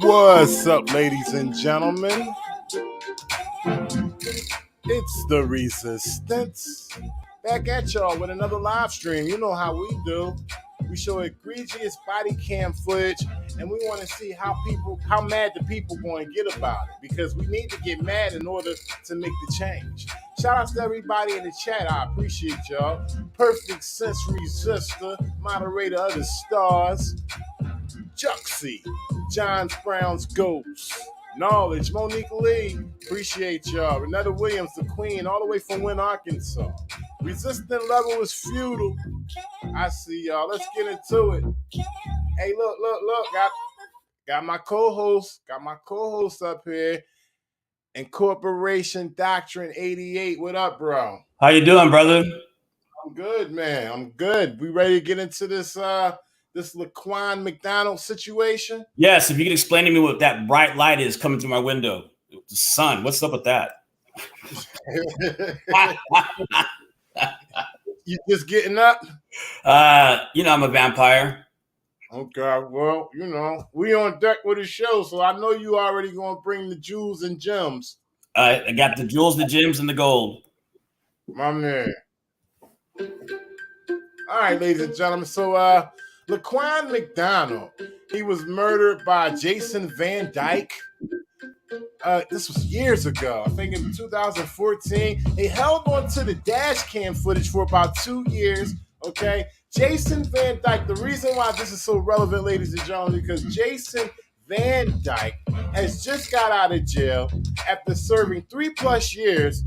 What's up, ladies and gentlemen? It's the Resistance. Back at y'all with another live stream. You know how we do. We show egregious body cam footage, and we want to see how mad the people going to get about it, because we need to get mad in order to make the change. Shout out to everybody in the chat. I appreciate y'all. Perfect Sense Resistor, moderator of the stars, Juxie, John Brown's Ghost, Knowledge, Monique Lee, appreciate y'all. Renetta Williams, the Queen, all the way from Wynn, Arkansas. Resistant level is futile. I see y'all. Let's get into it. Hey, look. Got my co-host. Up here. Incorporation Doctrine 88. What up, bro? How you doing, brother? I'm good, man. I'm good. We ready to get into this this Laquan McDonald situation? Yes, if you could explain to me what that bright light is coming through my window. The sun. What's up with that? You just getting up? I'm a vampire. Okay, well, we on deck with the show, so I know you already gonna bring the jewels and gems. I got the jewels, the gems, and the gold. My man. All right, ladies and gentlemen. So Laquan McDonald, he was murdered by Jason Van Dyke. This was years ago. I think in 2014. They held on to the dash cam footage for about 2 years. Okay, Jason Van Dyke. The reason why this is so relevant, ladies and gentlemen, because Jason Van Dyke has just got out of jail after serving 3+ years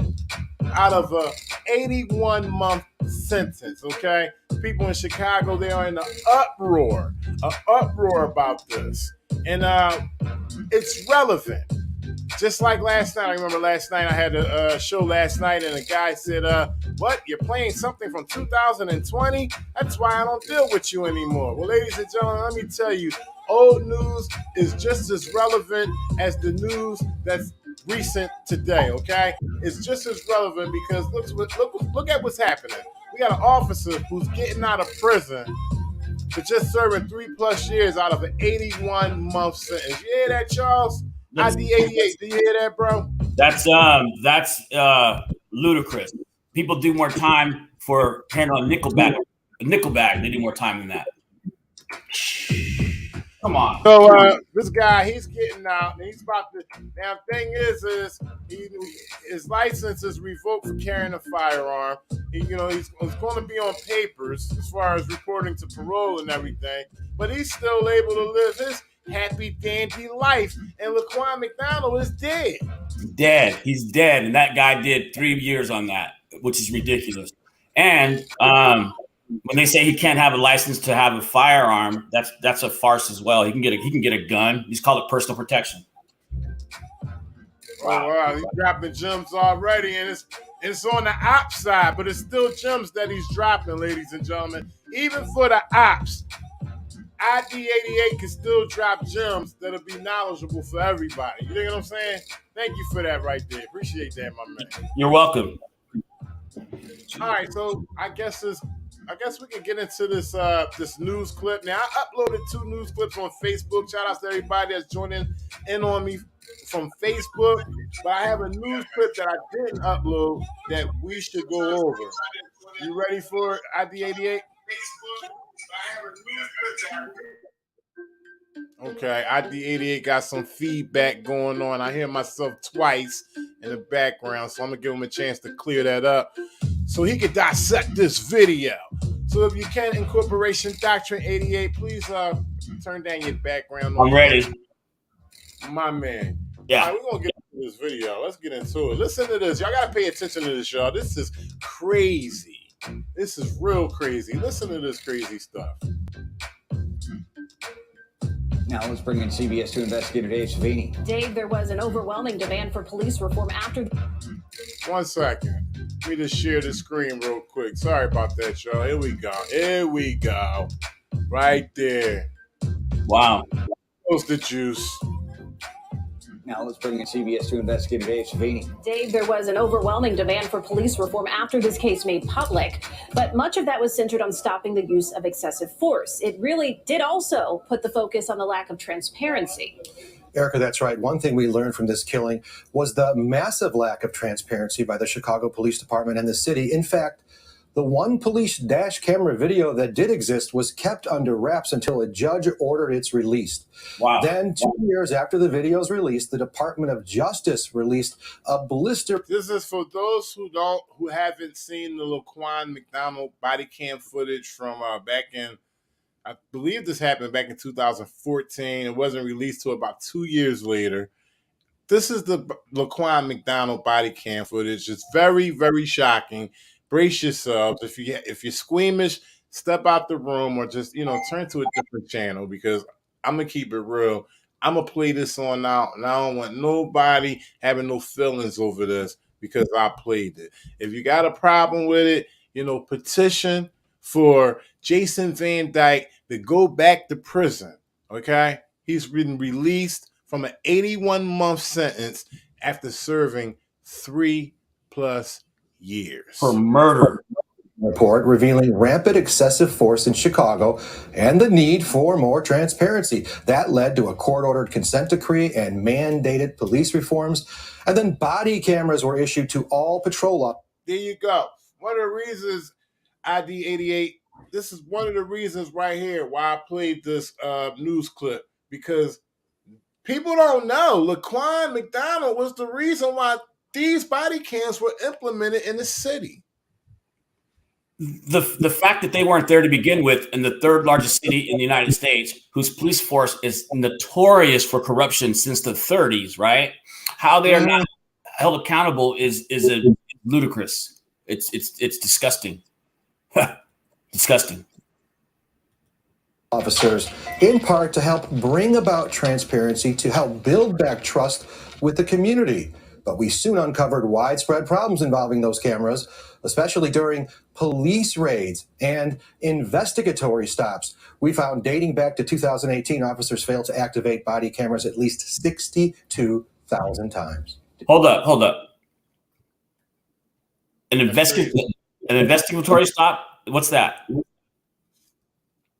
out of a 81-month sentence. Okay, people in Chicago, they are in an uproar about this, and it's relevant. Just like last night, I remember last night I had a show last night, and a guy said, what, you're playing something from 2020? That's why I don't deal with you anymore. Well, ladies and gentlemen, let me tell you, old news is just as relevant as the news that's recent today, okay? It's just as relevant because look at what's happening. We got an officer who's getting out of prison for just serving 3+ years out of an 81-month sentence. You hear that, Charles? ID88, do you hear that, bro? That's ludicrous. People do more time for handling Nickelback. They do more time than that. Come on. So this guy, he's getting out, and he's about to. Now, the thing is his license is revoked for carrying a firearm. He's going to be on papers as far as reporting to parole and everything, but he's still able to live his happy dandy life, and Laquan McDonald is dead. He's dead, and that guy did 3 years on that, which is ridiculous. And when they say he can't have a license to have a firearm, that's a farce as well. He can get a gun. He's called it personal protection. Oh wow, he's dropping gems already, and it's on the ops side, but it's still gems that he's dropping, ladies and gentlemen. Even for the ops, ID88 can still drop gems that'll be knowledgeable for everybody. You know what I'm saying? Thank you for that right there. Appreciate that, my man. You're welcome. All right, so I guess we can get into this news clip. Now I uploaded 2 news clips on Facebook. Shout out to everybody that's joining in on me from Facebook. But I have a news clip that I didn't upload that we should go over. You ready for ID88? Okay, ID88 got some feedback going on. I hear myself twice in the background, so I'm gonna give him a chance to clear that up so he can dissect this video. So if you can, Incorporation Doctrine 88, please turn down your background. I'm ready. My man. Yeah. All right, we're gonna get into this video. Let's get into it. Listen to this. Y'all gotta pay attention to this, y'all. This is crazy. This is real crazy. Listen to this crazy stuff. Now let's bring in CBS 2 investigator Dave Savini. Dave, there was an overwhelming demand for police reform after... 1 second. Let me just share the screen real quick. Sorry about that, y'all. Here we go. Here we go. Right there. Wow. Post the juice. Now let's bring in CBS 2 investigator Dave Savini. Dave, there was an overwhelming demand for police reform after this case made public, but much of that was centered on stopping the use of excessive force. It really did also put the focus on the lack of transparency. Erica, that's right. One thing we learned from this killing was the massive lack of transparency by the Chicago Police Department and the city. In fact, the one police dash camera video that did exist was kept under wraps until a judge ordered its release. Wow. Then 2 years after the video's release, the Department of Justice released a blister. This is for those who haven't seen the Laquan McDonald body cam footage from back in, I believe this happened back in 2014. It wasn't released till about 2 years later. This is the Laquan McDonald body cam footage. It's very, very shocking. Brace yourselves. If you're squeamish, step out the room or just turn to a different channel, because I'm gonna keep it real. I'm gonna play this on now, and I don't want nobody having no feelings over this because I played it. If you got a problem with it, petition for Jason Van Dyke to go back to prison. Okay, he's been released from an 81-month sentence after serving 3+ years For murder. Report revealing rampant excessive force in Chicago and the need for more transparency. That led to a court-ordered consent decree and mandated police reforms. And then body cameras were issued to all patrol officers. There you go. One of the reasons, ID88, this is one of the reasons right here why I played this news clip, because people don't know Laquan McDonald was the reason why these body cams were implemented in the city. The fact that they weren't there to begin with in the third largest city in the United States, whose police force is notorious for corruption since the 30s, right? How they are not held accountable is ludicrous. It's disgusting. Disgusting. Officers, in part to help bring about transparency, to help build back trust with the community. But we soon uncovered widespread problems involving those cameras, especially during police raids and investigatory stops. We found dating back to 2018, officers failed to activate body cameras at least 62,000 times. Hold up. An investigatory stop? What's that?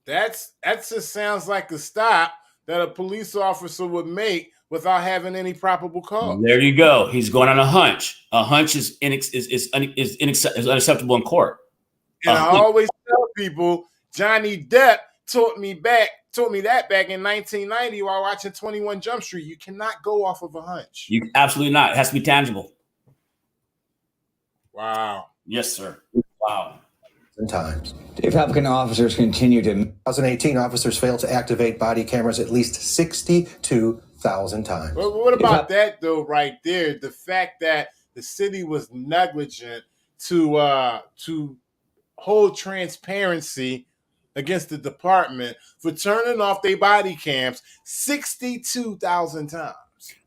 That just sounds like a stop that a police officer would make without having any probable cause. There you go. He's going on a hunch. A hunch is unacceptable in court. And I always tell people, Johnny Depp taught me that back in 1990 while watching 21 Jump Street. You cannot go off of a hunch. You absolutely not. It has to be tangible. Wow. Yes, sir. Wow. Times. Dave, how can officers continue to... 2018, officers failed to activate body cameras at least 62,000 times. But what about that, though, right there? The fact that the city was negligent to hold transparency against the department for turning off their body cams 62,000 times.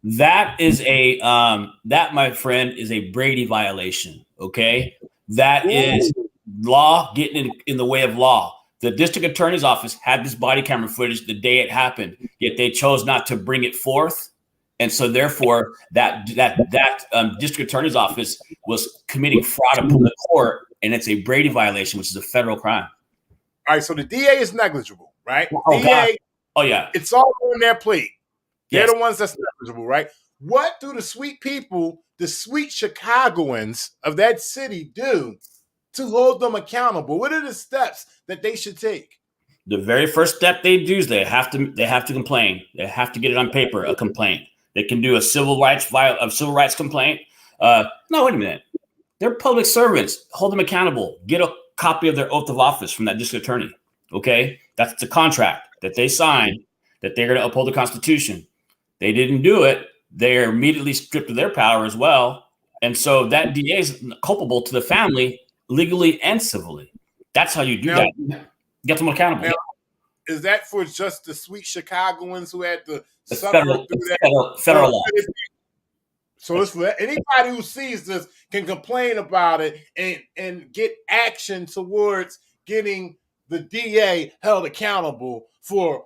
That is that, my friend, is a Brady violation. Okay, that is law getting in the way of law. The district attorney's office had this body camera footage the day it happened, yet they chose not to bring it forth, and so therefore that district attorney's office was committing fraud upon the court, and it's a Brady violation, which is a federal crime. All right, so the DA is negligible, right? Oh, DA, God. Oh yeah, it's all on their plate. They're yes. the ones that's negligible, right? What do the sweet people, the sweet Chicagoans of that city do to hold them accountable? What are the steps that they should take? The very first step they do is they have to complain. They have to get it on paper, a complaint. They can do a civil rights complaint. No, wait a minute. They're public servants. Hold them accountable. Get a copy of their oath of office from that district attorney. Okay, that's the contract that they signed, that they're going to uphold the Constitution. They didn't do it. They're immediately stripped of their power as well. And so that DA is culpable to the family legally and civilly. That's how you do that. Get them accountable. Now, is that for just the sweet Chicagoans who had to suffer federal, through that? Federal law. So it's for anybody who sees this can complain about it and get action towards getting the DA held accountable for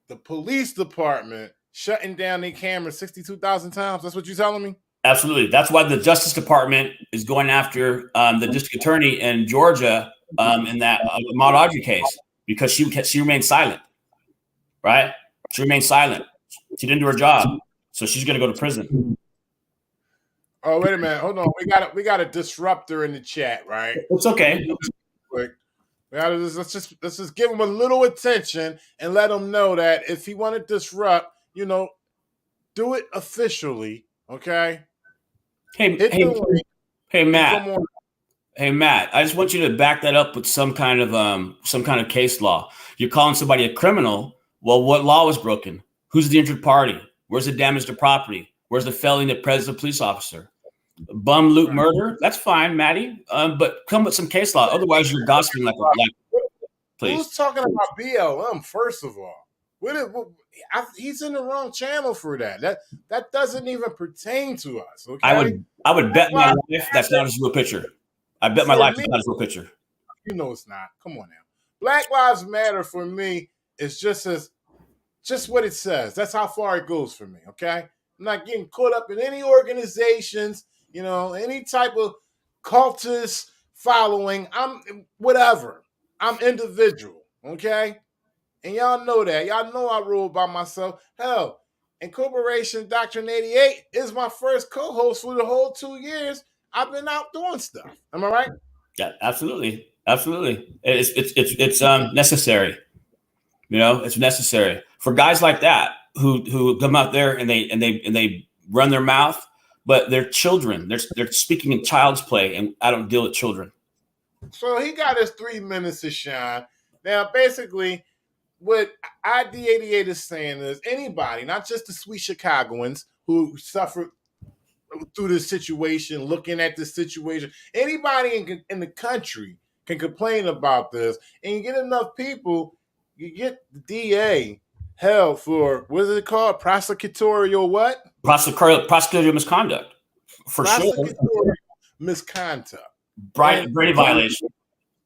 the police department shutting down their cameras 62,000 times. That's what you're telling me? Absolutely. That's why the Justice Department is going after the district attorney in Georgia in that Ahmaud Audrey case, because she remained silent, right? She remained silent. She didn't do her job, so she's going to go to prison. Oh, wait a minute. Hold on. We got a disruptor in the chat, right? It's okay. Let's just give him a little attention and let him know that if he want to disrupt, do it officially, okay? Hey, Matt. Hey, Matt. I just want you to back that up with some kind of case law. You're calling somebody a criminal. Well, what law was broken? Who's the injured party? Where's the damage to property? Where's the felony that presents a police officer? Bum loot murder? That's fine, Matty. But come with some case law. Otherwise, you're gossiping like. Please. Who's talking about BLM? First of all, he's in the wrong channel for that. That doesn't even pertain to us. Okay? I would bet my life that's not his real picture. I bet my life it's not his real picture. You know it's not. Come on now. Black Lives Matter for me is just what it says. That's how far it goes for me. Okay, I'm not getting caught up in any organizations. Any type of cultist following. I'm whatever. I'm individual, okay? And y'all know that. Y'all know I rule by myself. Hell, Incorporation Doctrine 88 is my first co-host for the whole 2 years I've been out doing stuff. Am I right? Yeah, absolutely. Absolutely. It's necessary. It's necessary for guys like that who come out there and they run their mouth. But they're children. They're speaking in child's play, and I don't deal with children. So he got his 3 minutes to shine. Now, basically, what ID88 is saying is anybody, not just the sweet Chicagoans who suffered through this situation, looking at this situation, anybody in the country can complain about this, and you get enough people, you get the DA held for, what is it called? Prosecutorial what? Prosecutorial misconduct. For sure. Misconduct. Brady violation.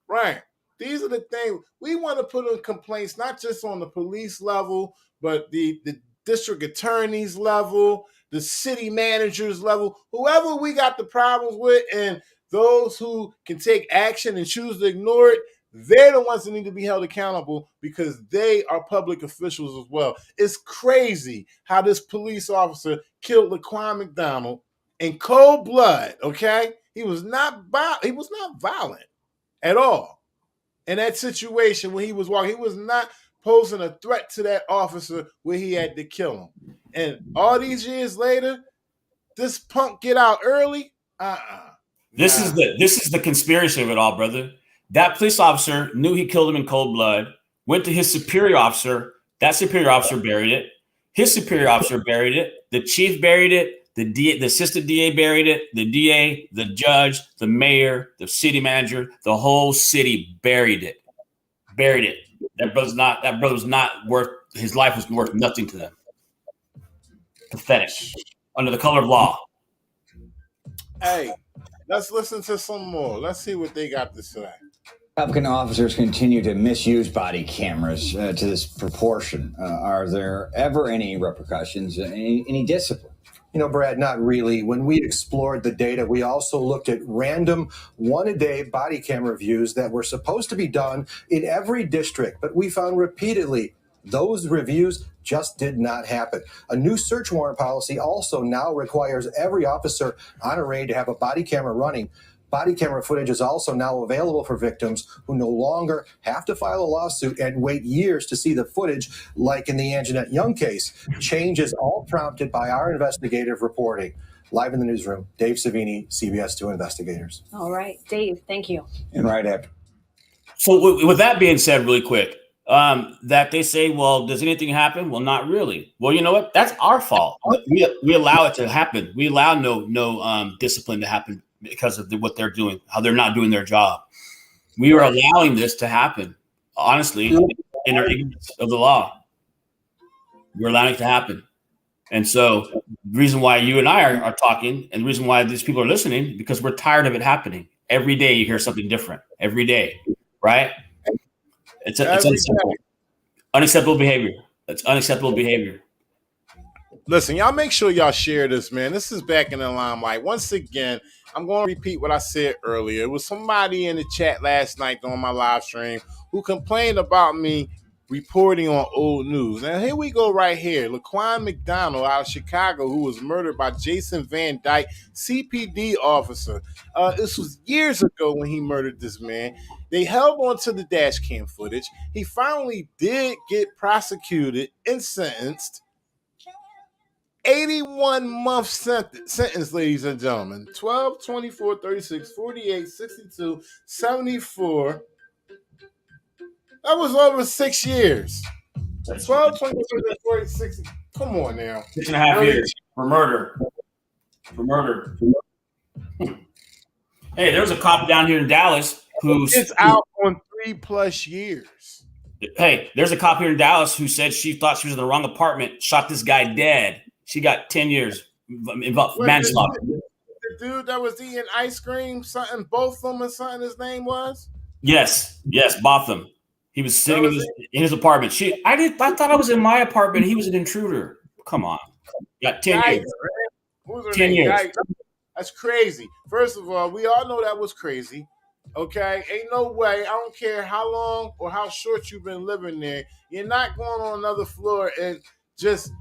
Right. These are the things we want to put on complaints, not just on the police level, but the district attorney's level, the city manager's level, whoever we got the problems with, and those who can take action and choose to ignore it, they're the ones that need to be held accountable because they are public officials as well. It's crazy how this police officer killed Laquan McDonald in cold blood, okay? He was not violent at all in that situation when he was walking. He was not posing a threat to that officer where he had to kill him. And all these years later, this punk get out early? This is the conspiracy of it all, brother. That police officer knew he killed him in cold blood, went to his superior officer. That superior officer buried it. His superior officer buried it. The chief buried it. The assistant DA buried it. The DA, the judge, the mayor, the city manager, the whole city buried it. Buried it. That brother's not worth, his life was worth nothing to them. Pathetic. Under the color of law. Hey, let's listen to some more. Let's see what they got to say. Republican officers continue to misuse body cameras to this proportion. Are there ever any repercussions, any discipline? You know, Brad, not really. When we explored the data, we also looked at random one-a-day body camera views that were supposed to be done in every district, but we found repeatedly those reviews just did not happen. A new search warrant policy also now requires every officer on a raid to have a body camera running. Body camera footage is also now available for victims who no longer have to file a lawsuit and wait years to see the footage, like in the Anjanette Young case. Change is all prompted by our investigative reporting. Live in the newsroom, Dave Savini, CBS 2 Investigators. All right, Dave, thank you. And right after. So with that being said, really quick, that they say, well, does anything happen? Well, not really. Well, you know what? That's our fault. We allow it to happen. We allow no discipline to happen because of what they're doing, how they're not doing their job. We are allowing this to happen, honestly, in our ignorance of the law. We're allowing it to happen. And so the reason why you and I are talking, and the reason why these people are listening, because we're tired of it happening. Every day you hear something different. Every day, right? It's unacceptable. Unacceptable behavior. It's unacceptable behavior. Listen, y'all make sure y'all share this, man. This is Back in the Limelight. Once again, I'm going to repeat what I said earlier. It was somebody in the chat last night on my live stream who complained about me reporting on old news. Now, here we go right here. Laquan McDonald out of Chicago, who was murdered by Jason Van Dyke, CPD officer. This was years ago when he murdered this man. They held on to the dash cam footage. He finally did get prosecuted and sentenced. 81-month sentence, ladies and gentlemen. 12, 24, 36, 48, 62, 74. That was over 6 years. 12, 24, 36, 60. Come on now. 6.5 years for murder. For murder. Hey, there was a cop down here in Dallas who's out on 3+ years. Hey, there's a cop here in Dallas who said she thought she was in the wrong apartment, shot this guy dead. She got 10 years involved manslaughter. The dude that was eating ice cream, something Botham or something his name was? Yes, Botham. He was sitting in his apartment. I thought I was in my apartment. He was an intruder. Come on. Got 10 years. 10 years. That's crazy. First of all, we all know that was crazy. Okay? Ain't no way. I don't care how long or how short you've been living there. You're not going on another floor and just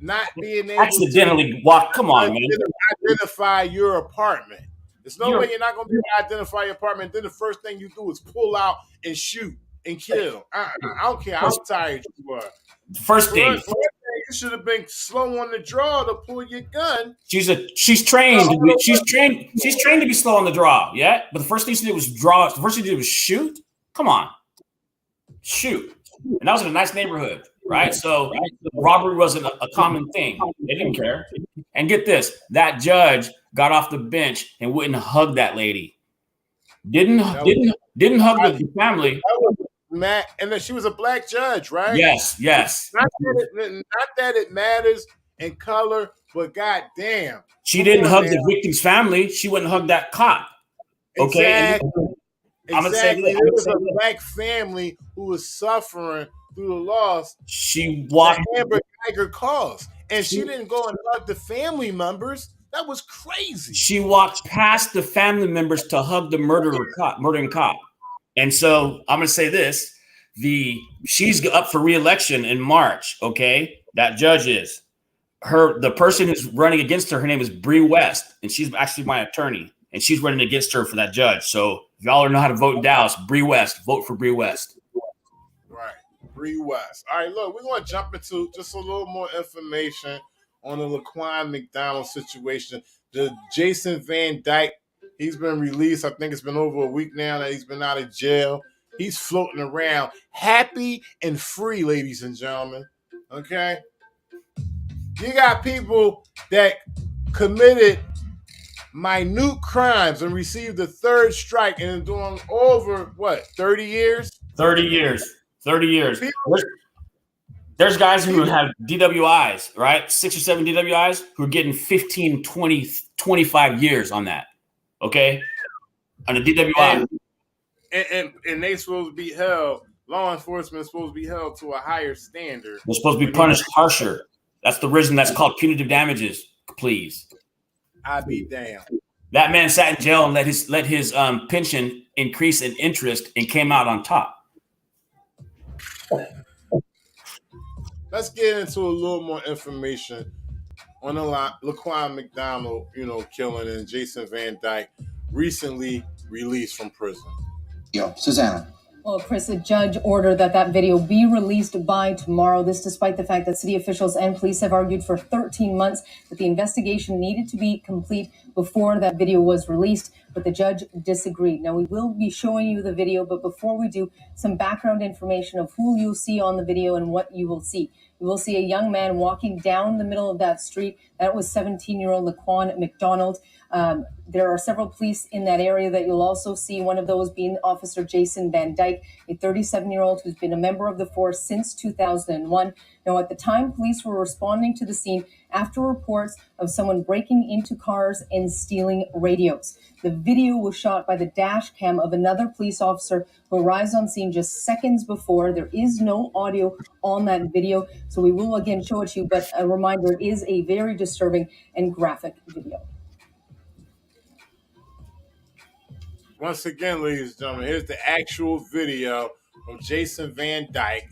not being able accidentally to walk. Come on, man. Identify your apartment. There's no way you're not going to be able to identify your apartment. Then the first thing you do is pull out and shoot and kill. I don't care how tired you are. First thing, you should have been slow on the draw to pull your gun. She's trained. She's trained to be slow on the draw. Yeah, but the first thing she did was draw. The first thing she did was shoot. Come on, shoot. And that was in a nice neighborhood, right? So robbery wasn't a common thing. They didn't care. And get this: that judge got off the bench and wouldn't hug that lady. Didn't hug the family. That was Matt, and then she was a black judge, right? Yes. Not that it matters in color, but goddamn, she didn't hug the victim's family. She wouldn't hug that cop. Okay. Exactly. There was a black family who was suffering through the loss. She walked Amber Geiger cause, and she didn't go and hug the family members. That was crazy. She walked past the family members to hug the murdering cop. And so I'm going to say this: she's up for re-election in March. Okay, that judge is the person who's running against her. Her name is Bree West, and she's actually my attorney, and she's running against her for that judge. So if y'all know how to vote in Dallas, Bree West, vote for Bree West. Right, Bree West. All right, look, we're going to jump into just a little more information on the Laquan McDonald situation. The Jason Van Dyke, he's been released. I think it's been over a week now that he's been out of jail. He's floating around happy and free, ladies and gentlemen. Okay? You got people that committed minute crimes and received the third strike and doing over, 30 years? 30 years. 30 years. There's guys who have DWIs, right? 6 or 7 DWIs who are getting 15, 20, 25 years on that. Okay? On a DWI. And they supposed to be held, law enforcement is supposed to be held to a higher standard. They're supposed to be punished harsher. That's the reason that's called punitive damages, please. I'd be damned. That man sat in jail and let his pension increase in interest and came out on top. Let's get into a little more information on the Laquan McDonald, killing, and Jason Van Dyke recently released from prison. Yo, Susanna. Well, Chris, a judge ordered that video be released by tomorrow. This despite the fact that city officials and police have argued for 13 months that the investigation needed to be complete before that video was released, but the judge disagreed. Now, we will be showing you the video, but before we do, some background information of who you'll see on the video and what you will see. You will see a young man walking down the middle of that street. That was 17-year-old Laquan McDonald. There are several police in that area that you'll also see, one of those being Officer Jason Van Dyke, a 37-year-old who's been a member of the force since 2001. Now, at the time, police were responding to the scene after reports of someone breaking into cars and stealing radios. The video was shot by the dash cam of another police officer who arrives on scene just seconds before. There is no audio on that video, so we will again show it to you, but a reminder, it is a very disturbing and graphic video. Once again, ladies and gentlemen, here's the actual video of Jason Van Dyke,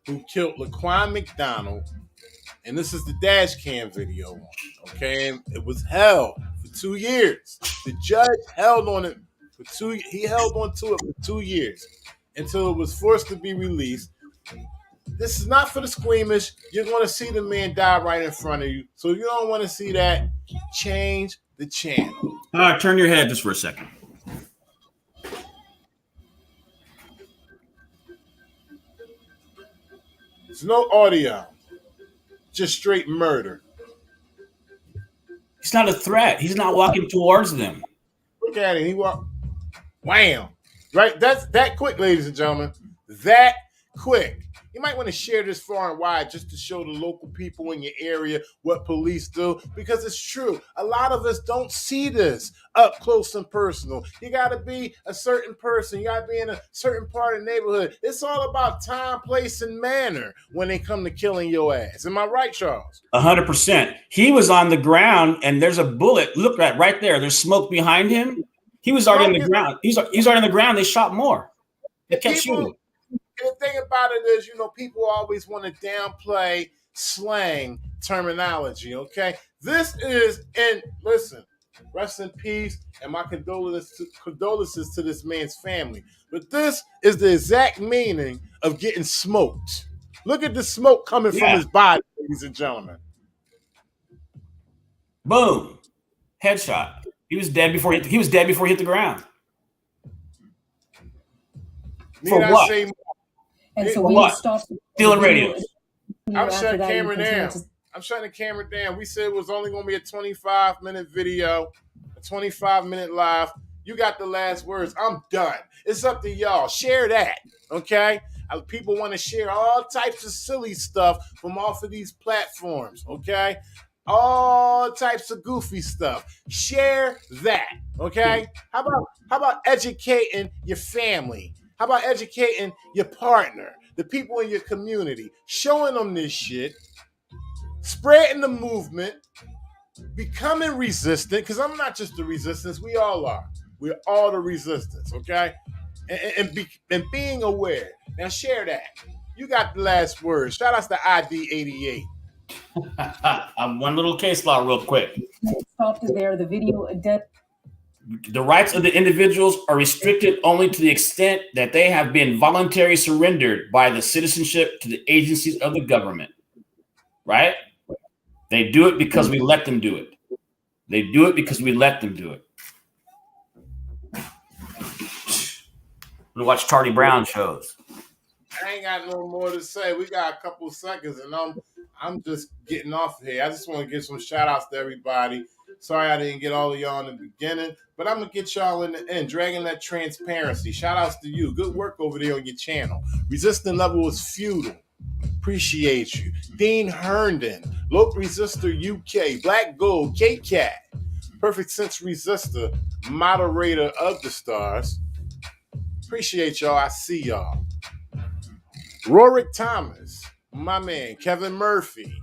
who killed Laquan McDonald. And this is the dash cam video. Okay, and it was held for 2 years. The judge held on it for 2 years. He held on to it for 2 years until it was forced to be released. This is not for the squeamish. You're going to see the man die right in front of you. So if you don't want to see that, change the channel. Turn your head just for a second. There's no audio, just straight murder. He's not a threat. He's not walking towards them. Look at him. He walked. Wham. Right? That's that quick, ladies and gentlemen. That quick. You might want to share this far and wide just to show the local people in your area what police do, because it's true. A lot of us don't see this up close and personal. You got to be a certain person. You got to be in a certain part of the neighborhood. It's all about time, place, and manner when they come to killing your ass. Am I right, Charles? 100%. He was on the ground, and there's a bullet. Look at right there. There's smoke behind him. He was already on the ground. He's already on the ground. They shot more. They kept shooting. And the thing about it is, people always want to downplay slang terminology, okay? This is, and listen, rest in peace, and my condolences to this man's family. But this is the exact meaning of getting smoked. Look at the smoke coming from his body, ladies and gentlemen. Boom. Headshot. He was dead before he hit the ground. For what? And so we stopped stealing radios. I'm shutting the camera down. I'm shutting the camera down. We said it was only going to be a 25-minute video, a 25-minute live. You got the last words. I'm done. It's up to y'all. Share that, okay? People want to share all types of silly stuff from off of these platforms, okay? All types of goofy stuff. Share that, okay? How about educating your family? How about educating your partner, the people in your community, showing them this shit, spreading the movement, becoming resistant, because I'm not just the resistance, we all are. We're all the resistance, okay? And being aware. Now share that. You got the last word. Shout out to ID88. One little case law real quick. Stopped there. The video The rights of the individuals are restricted only to the extent that they have been voluntarily surrendered by the citizenship to the agencies of the government, right? They do it because we let them do it. They do it because we let them do it. We watch Charlie Brown shows. I ain't got no more to say. We got a couple seconds, and I'm just getting off here. I just want to give some shout outs to everybody. Sorry I didn't get all of y'all in the beginning, but I'm going to get y'all in the end. Dragging that transparency. Shout outs to you. Good work over there on your channel. Resistant level is futile. Appreciate you. Dean Herndon, Lope Resistor UK, Black Gold, K-Cat, Perfect Sense Resistor, moderator of the stars. Appreciate y'all. I see y'all. Rorick Thomas, my man, Kevin Murphy,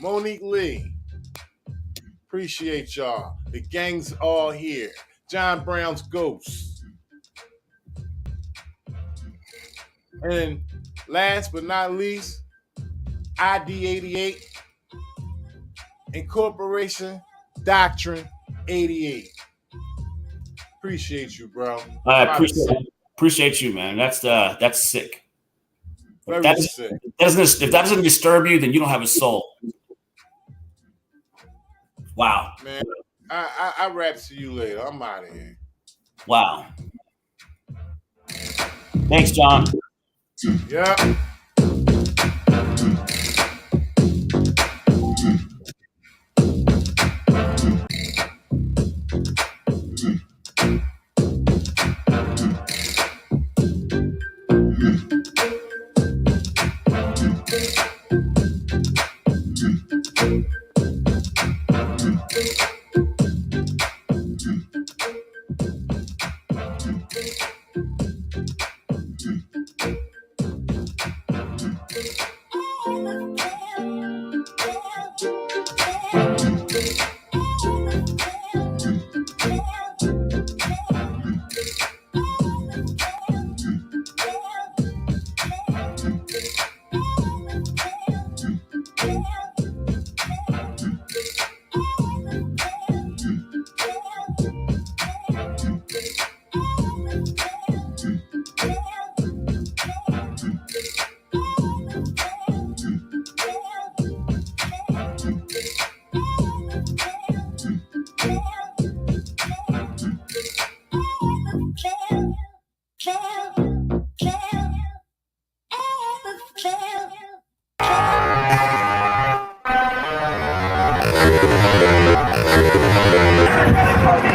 Monique Lee. Appreciate y'all. The gang's all here. John Brown's Ghost. And last but not least, ID88, Incorporation, Doctrine 88. Appreciate you, bro. I appreciate you, man. That's sick. Very sick. If that doesn't disturb you, then you don't have a soul. Wow. Man, I rap to you later. I'm out of here. Wow. Thanks, John. Yeah.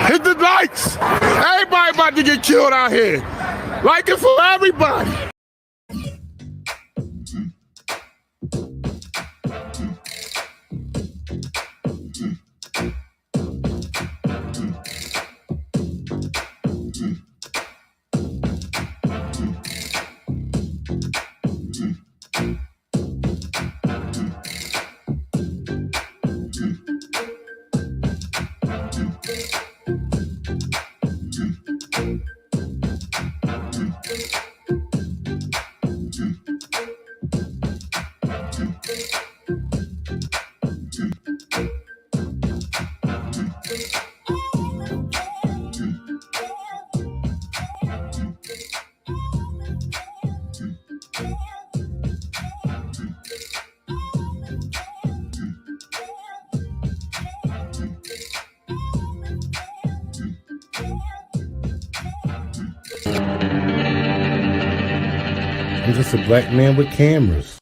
Hit the likes. Everybody about to get killed out here. Like it for everybody. I'm just a black man with cameras.